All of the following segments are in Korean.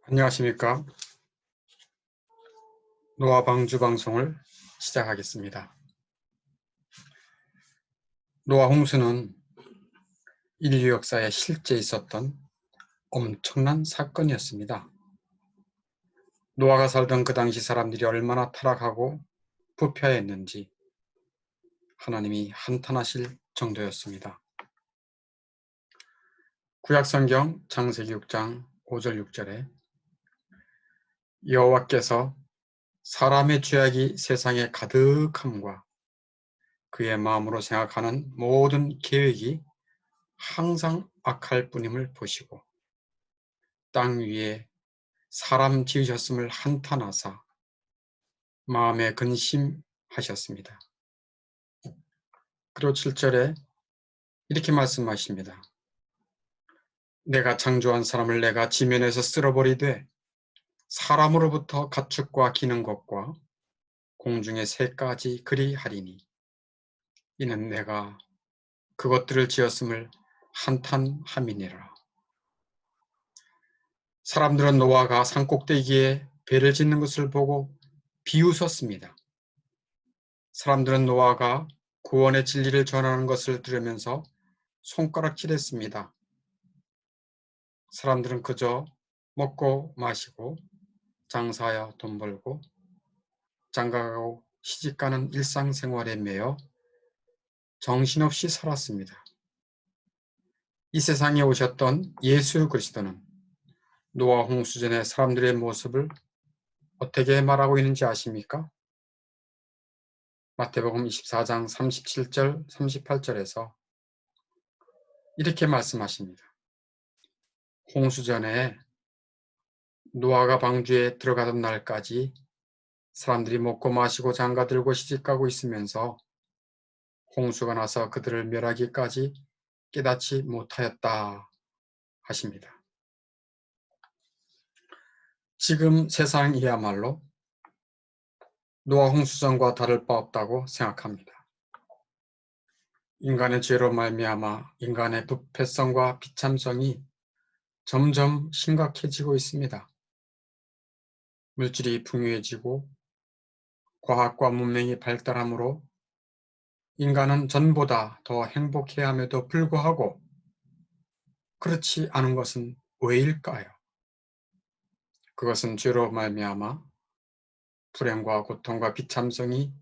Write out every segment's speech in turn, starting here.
안녕하십니까. 노아 방주 방송을 시작하겠습니다. 노아 홍수는 인류 역사에 실제 있었던 엄청난 사건이었습니다. 노아가 살던 그 당시 사람들이 얼마나 타락하고 부패했는지 하나님이 한탄하실 정도였습니다. 구약성경 창세기 6장 5절 6절에 여호와께서 사람의 죄악이 세상에 가득함과 그의 마음으로 생각하는 모든 계획이 항상 악할 뿐임을 보시고 땅 위에 사람 지으셨음을 한탄하사 마음에 근심하셨습니다. 그리고 7절에 이렇게 말씀하십니다. 내가 창조한 사람을 내가 지면에서 쓸어버리되 사람으로부터 가축과 기는 것과 공중의 새까지 그리하리니 이는 내가 그것들을 지었음을 한탄함이니라. 사람들은 노아가 산꼭대기에 배를 짓는 것을 보고 비웃었습니다. 사람들은 노아가 구원의 진리를 전하는 것을 들으면서 손가락질했습니다. 사람들은 그저 먹고 마시고 장사하여 돈 벌고 장가가고 시집가는 일상생활에 매여 정신없이 살았습니다. 이 세상에 오셨던 예수 그리스도는 노아 홍수전의 사람들의 모습을 어떻게 말하고 있는지 아십니까? 마태복음 24장 37절 38절에서 이렇게 말씀하십니다. 홍수전에 노아가 방주에 들어가던 날까지 사람들이 먹고 마시고 장가들고 시집가고 있으면서 홍수가 나서 그들을 멸하기까지 깨닫지 못하였다 하십니다. 지금 세상이야말로 노아 홍수전과 다를 바 없다고 생각합니다. 인간의 죄로 말미암아 인간의 부패성과 비참성이 점점 심각해지고 있습니다. 물질이 풍요해지고 과학과 문명이 발달함으로 인간은 전보다 더 행복해야 함에도 불구하고 그렇지 않은 것은 왜일까요? 그것은 죄로 말미암아 불행과 고통과 비참성이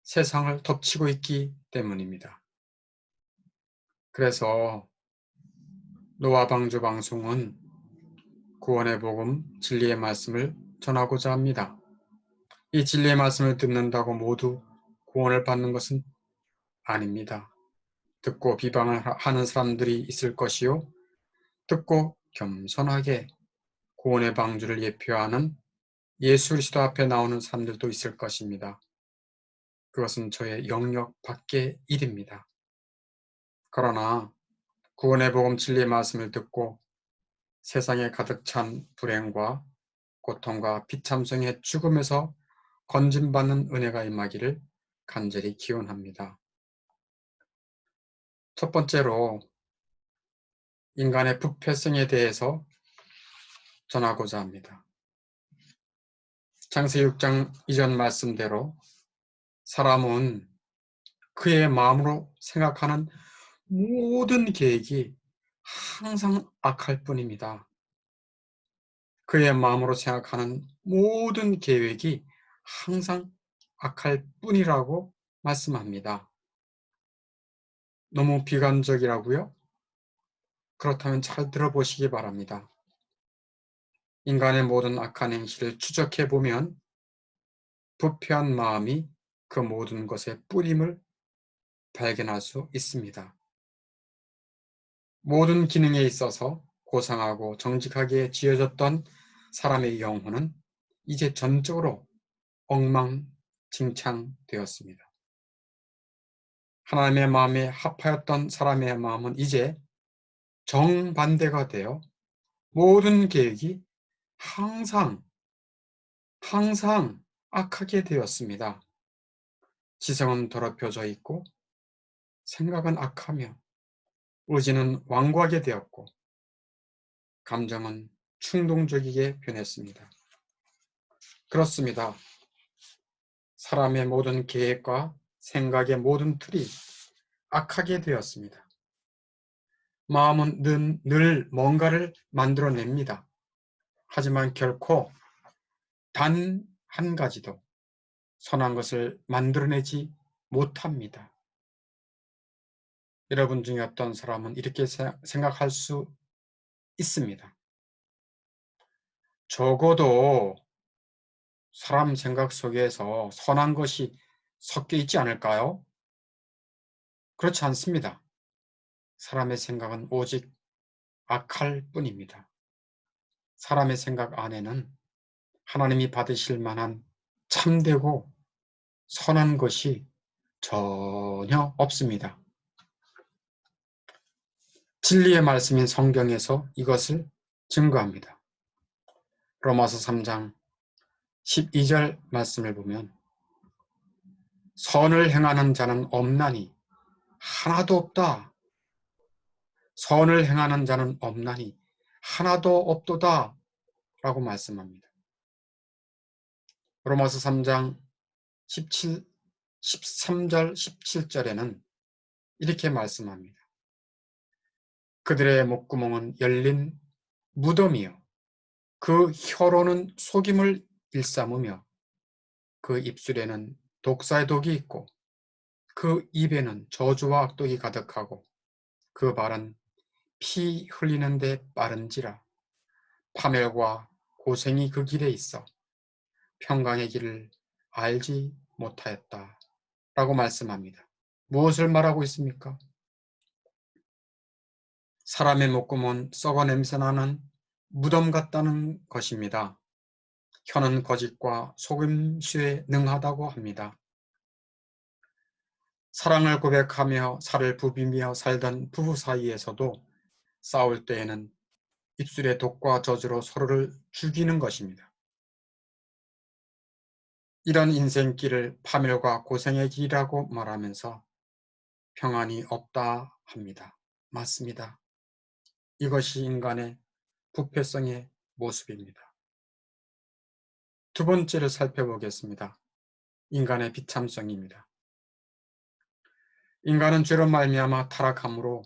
세상을 덮치고 있기 때문입니다. 그래서 노아 방주 방송은 구원의 복음, 진리의 말씀을 전하고자 합니다. 이 진리의 말씀을 듣는다고 모두 구원을 받는 것은 아닙니다. 듣고 비방을 하는 사람들이 있을 것이요. 듣고 겸손하게 구원의 방주를 예표하는 예수 그리스도 앞에 나오는 사람들도 있을 것입니다. 그것은 저의 영역 밖의 일입니다. 그러나 구원의 복음 진리의 말씀을 듣고 세상에 가득 찬 불행과 고통과 비참성의 죽음에서 건진받는 은혜가 임하기를 간절히 기원합니다. 첫 번째로 인간의 부패성에 대해서 전하고자 합니다. 창세기 6장 이전 말씀대로 사람은 그의 마음으로 생각하는 모든 계획이 항상 악할 뿐입니다. 그의 마음으로 생각하는 모든 계획이 항상 악할 뿐이라고 말씀합니다. 너무 비관적이라고요? 그렇다면 잘 들어보시기 바랍니다. 인간의 모든 악한 행실을 추적해 보면 부패한 마음이 그 모든 것의 뿌림을 발견할 수 있습니다. 모든 기능에 있어서 고상하고 정직하게 지어졌던 사람의 영혼은 이제 전적으로 엉망진창되었습니다. 하나님의 마음에 합하였던 사람의 마음은 이제 정반대가 되어 모든 계획이 항상 악하게 되었습니다. 지성은 더럽혀져 있고 생각은 악하며 의지는 완고하게 되었고 감정은 충동적이게 변했습니다. 그렇습니다. 사람의 모든 계획과 생각의 모든 틀이 악하게 되었습니다. 마음은 늘 뭔가를 만들어냅니다. 하지만 결코 단 한 가지도 선한 것을 만들어내지 못합니다. 여러분 중에 어떤 사람은 이렇게 생각할 수 있습니다. 적어도 사람 생각 속에서 선한 것이 섞여 있지 않을까요? 그렇지 않습니다. 사람의 생각은 오직 악할 뿐입니다. 사람의 생각 안에는 하나님이 받으실 만한 참되고 선한 것이 전혀 없습니다. 진리의 말씀인 성경에서 이것을 증거합니다. 로마서 3장 12절 말씀을 보면 선을 행하는 자는 없나니 하나도 없다. 선을 행하는 자는 없나니 하나도 없도다 라고 말씀합니다. 로마서 3장 13절 17절에는 이렇게 말씀합니다. 그들의 목구멍은 열린 무덤이요 그 혀로는 속임을 일삼으며 그 입술에는 독사의 독이 있고 그 입에는 저주와 악독이 가득하고 그 발은 피 흘리는 데 빠른지라 파멸과 고생이 그 길에 있어 평강의 길을 알지 못하였다 라고 말씀합니다. 무엇을 말하고 있습니까? 사람의 목구멍은 썩어 냄새나는 무덤 같다는 것입니다. 혀는 거짓과 속임수에 능하다고 합니다. 사랑을 고백하며 살을 부비며 살던 부부 사이에서도 싸울 때에는 입술의 독과 저주로 서로를 죽이는 것입니다. 이런 인생길을 파멸과 고생의 길이라고 말하면서 평안이 없다 합니다. 맞습니다. 이것이 인간의 부패성의 모습입니다. 두 번째를 살펴보겠습니다. 인간의 비참성입니다. 인간은 죄로 말미암아 타락함으로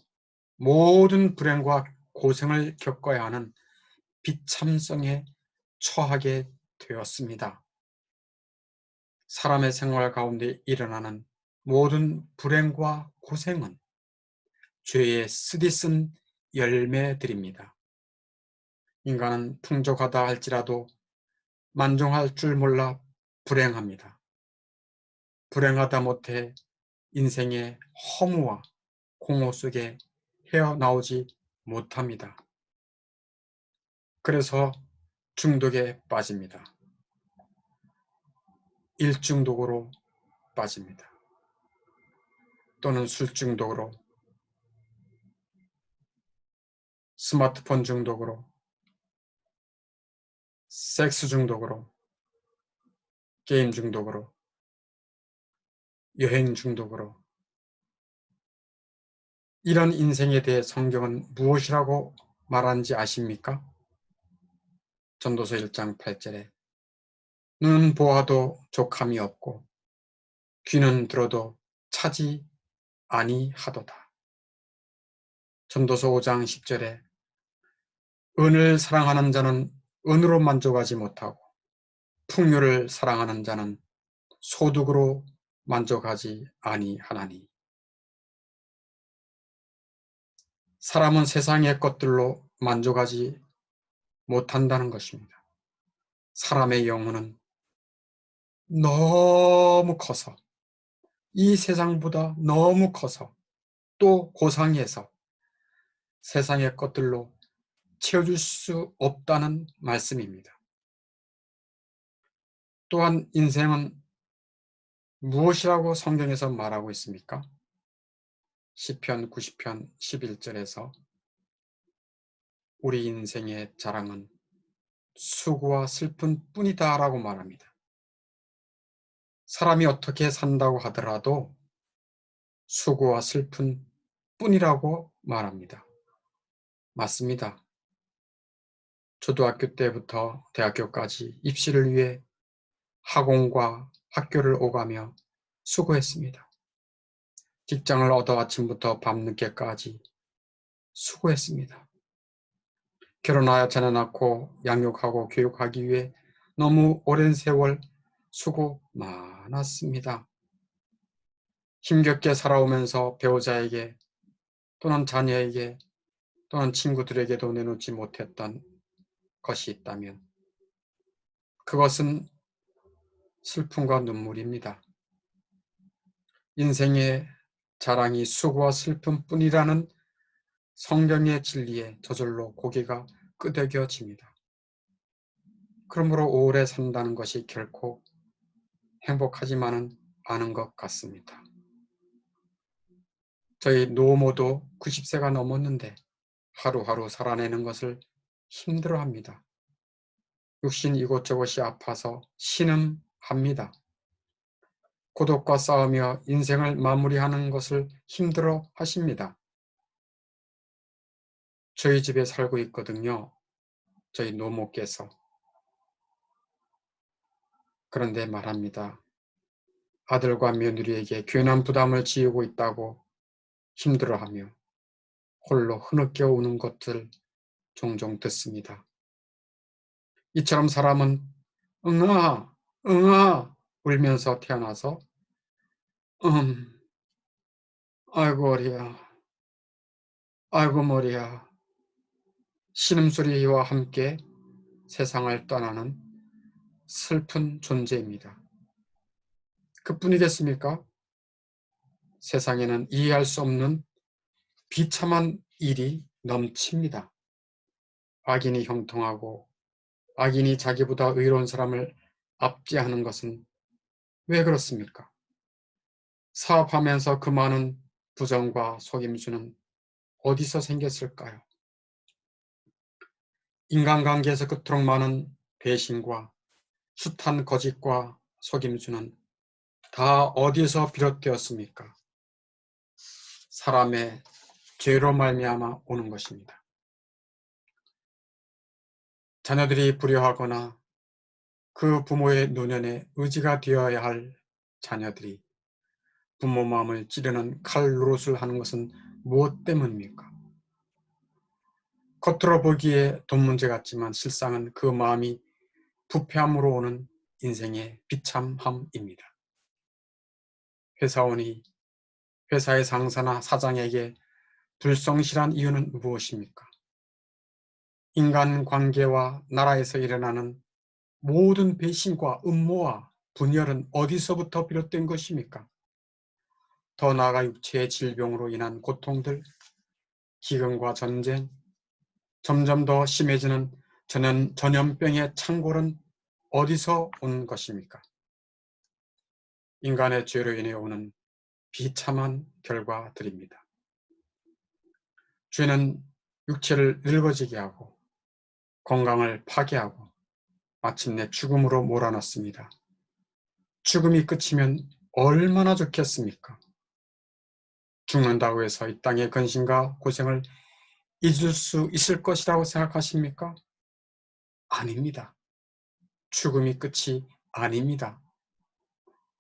모든 불행과 고생을 겪어야 하는 비참성에 처하게 되었습니다. 사람의 생활 가운데 일어나는 모든 불행과 고생은 죄의 쓰디쓴 열매들입니다. 인간은 풍족하다 할지라도 만족할 줄 몰라 불행합니다. 불행하다 못해 인생의 허무와 공허 속에 헤어나오지 못합니다. 그래서 중독에 빠집니다. 일중독으로 빠집니다. 또는 술 중독으로, 스마트폰 중독으로, 섹스 중독으로, 게임 중독으로, 여행 중독으로. 이런 인생에 대해 성경은 무엇이라고 말하는지 아십니까? 전도서 1장 8절에 눈은 보아도 족함이 없고 귀는 들어도 차지 아니하도다. 전도서 5장 10절에 은을 사랑하는 자는 은으로 만족하지 못하고 풍요를 사랑하는 자는 소득으로 만족하지 아니하나니. 사람은 세상의 것들로 만족하지 못한다는 것입니다. 사람의 영혼은 너무 커서, 이 세상보다 너무 커서, 또 고상해서 세상의 것들로 채워줄 수 없다는 말씀입니다. 또한 인생은 무엇이라고 성경에서 말하고 있습니까? 시편 90편 11절에서 우리 인생의 자랑은 수고와 슬픈 뿐이다 라고 말합니다. 사람이 어떻게 산다고 하더라도 수고와 슬픈 뿐이라고 말합니다. 맞습니다. 초등학교 때부터 대학교까지 입시를 위해 학원과 학교를 오가며 수고했습니다. 직장을 얻어 아침부터 밤늦게까지 수고했습니다. 결혼하여 자녀 낳고 양육하고 교육하기 위해 너무 오랜 세월 수고 많았습니다. 힘겹게 살아오면서 배우자에게 또는 자녀에게 또는 친구들에게도 내놓지 못했던 것이 있다면 그것은 슬픔과 눈물입니다. 인생의 자랑이 수고와 슬픔뿐이라는 성경의 진리에 저절로 고개가 끄덕여집니다. 그러므로 오래 산다는 것이 결코 행복하지만은 않은 것 같습니다. 저희 노모도 90세가 넘었는데 하루하루 살아내는 것을 힘들어합니다. 육신 이곳저곳이 아파서 신음합니다. 고독과 싸우며 인생을 마무리하는 것을 힘들어 하십니다. 저희 집에 살고 있거든요. 저희 노모께서. 그런데 말합니다. 아들과 며느리에게 괜한 부담을 지우고 있다고 힘들어하며 홀로 흐느껴 우는 것들 종종 듣습니다. 이처럼 사람은 응아, 응아 울면서 태어나서 아이고 어리야, 아이고 머리야 신음소리와 함께 세상을 떠나는 슬픈 존재입니다. 그뿐이겠습니까? 세상에는 이해할 수 없는 비참한 일이 넘칩니다. 악인이 형통하고 악인이 자기보다 의로운 사람을 압제하는 것은 왜 그렇습니까? 사업하면서 그 많은 부정과 속임수는 어디서 생겼을까요? 인간관계에서 그토록 많은 배신과 숱한 거짓과 속임수는 다 어디에서 비롯되었습니까? 사람의 죄로 말미암아 오는 것입니다. 자녀들이 불효하거나 그 부모의 노년에 의지가 되어야 할 자녀들이 부모 마음을 찌르는 칼 노릇을 하는 것은 무엇 때문입니까? 겉으로 보기에 돈 문제 같지만 실상은 그 마음이 부패함으로 오는 인생의 비참함입니다. 회사원이 회사의 상사나 사장에게 불성실한 이유는 무엇입니까? 인간관계와 나라에서 일어나는 모든 배신과 음모와 분열은 어디서부터 비롯된 것입니까? 더 나아가 육체의 질병으로 인한 고통들, 기근과 전쟁, 점점 더 심해지는 전염병의 창궐은 어디서 온 것입니까? 인간의 죄로 인해 오는 비참한 결과들입니다. 죄는 육체를 늙어지게 하고 건강을 파괴하고 마침내 죽음으로 몰아넣습니다. 죽음이 끝이면 얼마나 좋겠습니까? 죽는다고 해서 이 땅의 근심과 고생을 잊을 수 있을 것이라고 생각하십니까? 아닙니다. 죽음이 끝이 아닙니다.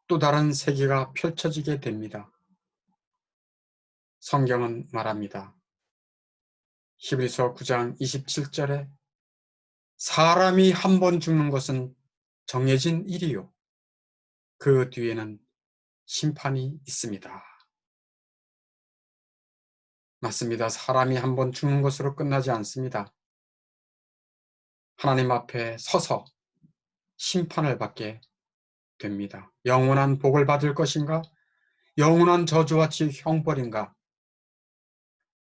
또 다른 세계가 펼쳐지게 됩니다. 성경은 말합니다. 히브리서 9장 27절에 사람이 한 번 죽는 것은 정해진 일이요. 그 뒤에는 심판이 있습니다. 맞습니다. 사람이 한 번 죽는 것으로 끝나지 않습니다. 하나님 앞에 서서 심판을 받게 됩니다. 영원한 복을 받을 것인가? 영원한 저주와 지옥 형벌인가?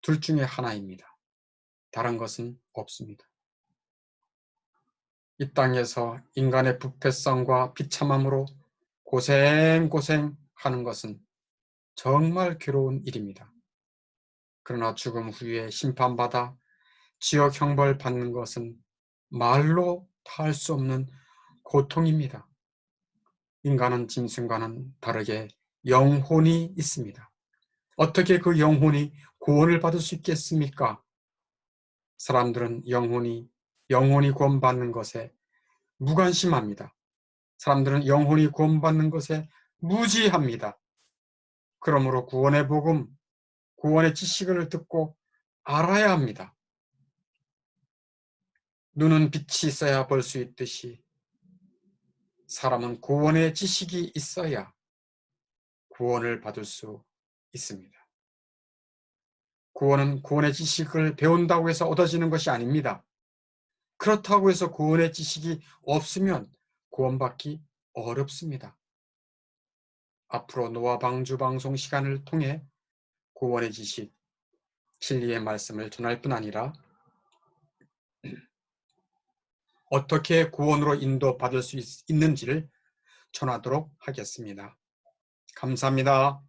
둘 중에 하나입니다. 다른 것은 없습니다. 이 땅에서 인간의 부패성과 비참함으로 고생하는 것은 정말 괴로운 일입니다. 그러나 죽음 후에 심판받아 지옥 형벌 받는 것은 말로 다 할 수 없는 고통입니다. 인간은 짐승과는 다르게 영혼이 있습니다. 어떻게 그 영혼이 구원을 받을 수 있겠습니까? 사람들은 영혼이 영혼이 구원받는 것에 무관심합니다. 사람들은 영혼이 구원받는 것에 무지합니다. 그러므로 구원의 복음, 구원의 지식을 듣고 알아야 합니다. 눈은 빛이 있어야 볼 수 있듯이 사람은 구원의 지식이 있어야 구원을 받을 수 있습니다. 구원은 구원의 지식을 배운다고 해서 얻어지는 것이 아닙니다. 그렇다고 해서 구원의 지식이 없으면 구원받기 어렵습니다. 앞으로 노아 방주 방송 시간을 통해 구원의 지식, 진리의 말씀을 전할 뿐 아니라 어떻게 구원으로 인도받을 수 있는지를 전하도록 하겠습니다. 감사합니다.